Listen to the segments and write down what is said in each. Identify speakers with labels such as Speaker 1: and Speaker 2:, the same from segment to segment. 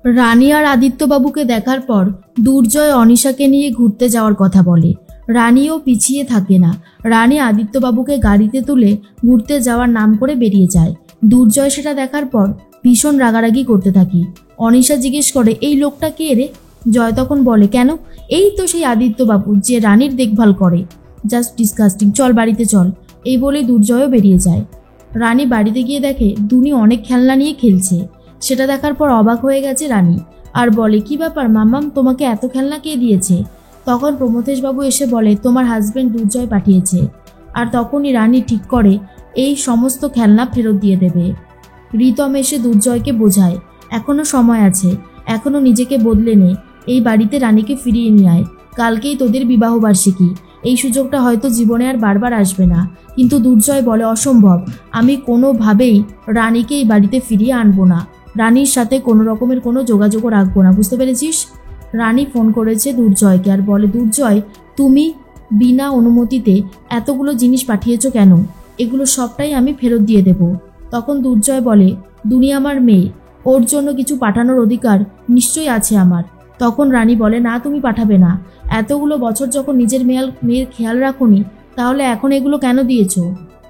Speaker 1: রানী আর আদিত্যবাবুকে দেখার পর দুর্জয় অনিশাকে নিয়ে ঘুরতে যাওয়ার কথা বলে। রানীও পিছিয়ে থাকে না। রানী আদিত্যবাবুকে গাড়িতে তুলে ঘুরতে যাওয়ার নাম করে বেরিয়ে যায়। দুর্জয় সেটা দেখার পর ভীষণ রাগারাগি করতে থাকে। অনিশা জিজ্ঞেস করে, এই লোকটা কে রে? জয় তখন বলে, কেন, এই তো সেই আদিত্যবাবু যে রানীর দেখভাল করে। জাস্ট ডিসকাস্টিং, চল বাড়িতে চল। এই বলে দুর্জয়ও বেরিয়ে যায়। রানী বাড়িতে গিয়ে দেখে দুনি অনেক খেলনা নিয়ে খেলছে। সেটা দেখার পর অবাক হয়ে গেছে রানী, আর বলে, কি ব্যাপার মাম্মাম, তোমাকে এত খেলনা কে দিয়েছে? তখন প্রমথেশবাবু এসে বলে, তোমার হাজবেন্ড দুর্জয় পাঠিয়েছে। আর তখনই রানী ঠিক করে এই সমস্ত খেলনা ফেরত দিয়ে দেবে। রিতম এসে দুর্জয়কে বোঝায়, এখনো সময় আছে, এখনো নিজেকে বদলে নে, এই বাড়িতে রানীকে ফিরিয়ে নিয়ে আয়। কালকেই তোদের বিবাহবার্ষিকী, এই সুযোগটা হয়তো জীবনে আর বারবার আসবে না। কিন্তু দুর্জয় বলে, অসম্ভব, আমি কোনোভাবেই রানীকে এই বাড়িতে ফিরিয়ে আনবো না। রানীর সাথে কোনো রকমের কোনো যোগাযোগও রাখবো না, বুঝতে পেরেছিস? রানী ফোন করেছে দুর্জয়কে আর বলে, দুর্জয়, তুমি বিনা অনুমতিতে এতগুলো জিনিস পাঠিয়েছো কেন? এগুলো সবটাই আমি ফেরত দিয়ে দেব। তখন দুর্জয় বলে, দুনি আমার মেয়ে, ওর জন্য কিছু পাঠানোর অধিকার নিশ্চয়ই আছে আমার। তখন রানী বলে, না, তুমি পাঠাবে না। এতগুলো বছর যখন নিজের মেয়ের খেয়াল রাখোনি, তাহলে এখন এগুলো কেন দিয়েছ?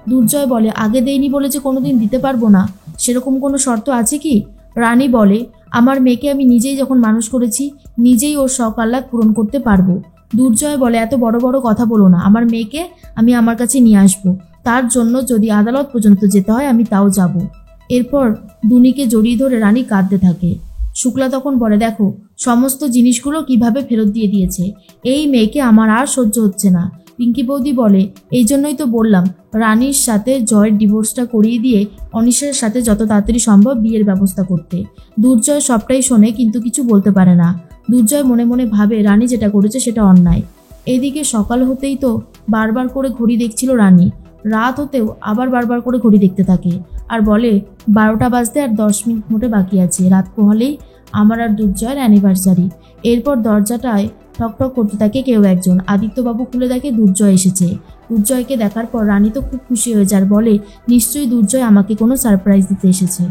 Speaker 1: দুর্জয় বলে, আগে দেইনি বলে যে কোনোদিন দিতে পারবো না, সেরকম কোনো শর্ত আছে কি? রানী বলে, আমার মেয়েকে আমি নিজেই যখন মানুষ করেছি, নিজেই ওর শখ আহ্লাদ পূরণ করতে পারবো। দুর্জয় বলে, এত বড় বড় কথা বলো না, আমার মেয়েকে আমি আমার কাছে নিয়ে আসবো। তার জন্য যদি আদালত পর্যন্ত যেতে হয় আমি তাও যাব। এরপর দুনিকে জড়িয়ে ধরে রানী কাঁদতে থাকে। শুক্লা তখন বলে, দেখো সমস্ত জিনিসগুলো কিভাবে ফেরত দিয়ে দিয়েছে। এই মেয়েকে আমার আর সহ্য হচ্ছে না। পিঙ্কি বৌদি বলে, এই জন্যই তো বললাম রানীর সাথে জয়ের ডিভোর্সটা করিয়ে দিয়ে অনিশার সাথে যত তাড়াতাড়ি সম্ভব বিয়ের ব্যবস্থা করতে। দুর্জয় সবটাই শোনে কিন্তু কিছু বলতে পারে না। দুর্জয় মনে মনে ভাবে রানী যেটা করেছে সেটা অন্যায়। এদিকে সকাল হতেই তো বারবার করে ঘড়ি দেখছিল রানী। রাত হতেও আবার বারবার করে ঘড়ি দেখতে থাকে আর বলে, 12টা বাজতে আর 10 মিনিট মোটে বাকি আছে, রাত পোহালেই আমার আর দুর্জয়ের অ্যানিভার্সারি। এরপর দরজাটায় ঠকঠক করতে থাকে কেউ একজন। আদিত্যবাবু খুলে দেখে দুর্জয় এসেছে। দুর্জয়কে দেখার পর রানী তো খুব খুশি হয়ে যায় আর বলে, নিশ্চয়ই দুর্জয় আমাকে কোনো সারপ্রাইজ দিতে এসেছে।